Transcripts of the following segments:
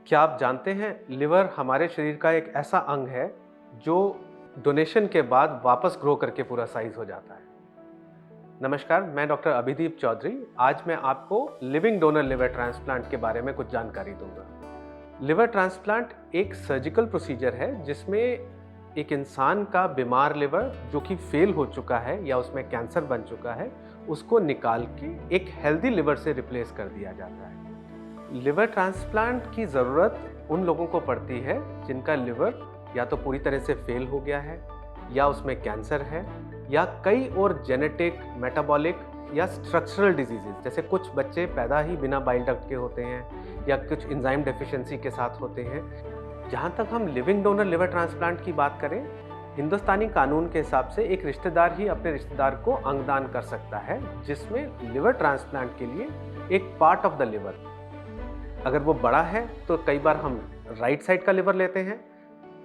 क्या आप जानते हैं लिवर हमारे शरीर का एक ऐसा अंग है जो डोनेशन के बाद वापस ग्रो करके पूरा साइज हो जाता है। नमस्कार, मैं डॉक्टर अभिदीप चौधरी। आज मैं आपको लिविंग डोनर लिवर ट्रांसप्लांट के बारे में कुछ जानकारी दूंगा। लिवर ट्रांसप्लांट एक सर्जिकल प्रोसीजर है जिसमें एक इंसान का बीमार लिवर जो कि फेल हो चुका है या उसमें कैंसर बन चुका है, उसको निकाल के एक हेल्दी लिवर से रिप्लेस कर दिया जाता है। लिवर ट्रांसप्लांट की ज़रूरत उन लोगों को पड़ती है जिनका लिवर या तो पूरी तरह से फेल हो गया है, या उसमें कैंसर है, या कई और जेनेटिक, मेटाबॉलिक या स्ट्रक्चरल डिजीजेस, जैसे कुछ बच्चे पैदा ही बिना बाइल डक्ट के होते हैं या कुछ एंजाइम डेफिशिएंसी के साथ होते हैं। जहाँ तक हम लिविंग डोनर लिवर ट्रांसप्लांट की बात करें, हिंदुस्तानी कानून के हिसाब से एक रिश्तेदार ही अपने रिश्तेदार को अंगदान कर सकता है, जिसमें लिवर ट्रांसप्लांट के लिए एक पार्ट ऑफ द लिवर, अगर वो बड़ा है तो कई बार हम राइट साइड का लिवर लेते हैं,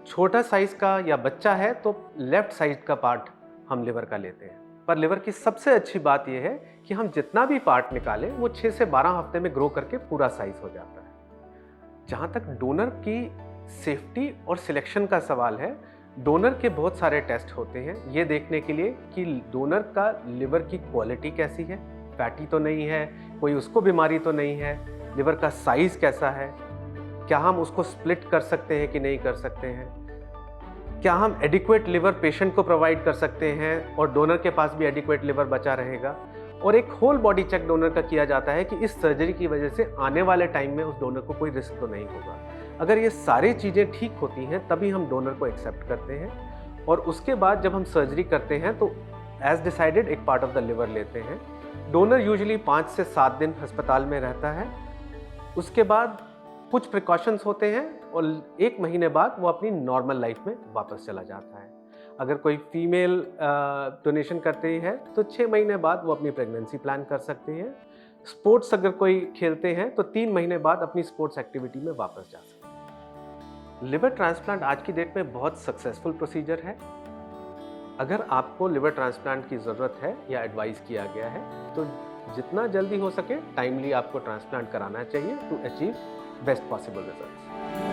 छोटा साइज का या बच्चा है तो लेफ्ट साइड का पार्ट हम लिवर का लेते हैं। पर लिवर की सबसे अच्छी बात यह है कि हम जितना भी पार्ट निकालें वो 6 से 12 हफ्ते में ग्रो करके पूरा साइज हो जाता है। जहाँ तक डोनर की सेफ्टी और सिलेक्शन का सवाल है, डोनर के बहुत सारे टेस्ट होते हैं ये देखने के लिए कि डोनर का लिवर की क्वालिटी कैसी है, फैटी तो नहीं है, कोई उसको बीमारी तो नहीं है, लिवर का साइज कैसा है, क्या हम उसको स्प्लिट कर सकते हैं कि नहीं कर सकते हैं, क्या हम एडिक्वेट लिवर पेशेंट को प्रोवाइड कर सकते हैं और डोनर के पास भी एडिक्वेट लिवर बचा रहेगा। और एक होल बॉडी चेक डोनर का किया जाता है कि इस सर्जरी की वजह से आने वाले टाइम में उस डोनर को कोई रिस्क तो नहीं होगा। अगर ये सारी चीज़ें ठीक होती हैं तभी हम डोनर को एक्सेप्ट करते हैं, और उसके बाद जब हम सर्जरी करते हैं तो एज डिसाइडेड एक पार्ट ऑफ द लिवर लेते हैं। डोनर यूजुअली 5 से 7 दिन अस्पताल में रहता है, उसके बाद कुछ प्रिकॉशंस होते हैं और 1 महीने बाद वो अपनी नॉर्मल लाइफ में वापस चला जाता है। अगर कोई फीमेल डोनेशन करती है तो 6 महीने बाद वो अपनी प्रेगनेंसी प्लान कर सकती है। स्पोर्ट्स अगर कोई खेलते हैं तो 3 महीने बाद अपनी स्पोर्ट्स एक्टिविटी में वापस जा सकते हैं। लिवर ट्रांसप्लांट आज की डेट में बहुत सक्सेसफुल प्रोसीजर है। अगर आपको लिवर ट्रांसप्लांट की ज़रूरत है या एडवाइस किया गया है तो जितना जल्दी हो सके टाइमली आपको ट्रांसप्लांट कराना चाहिए to achieve best possible results.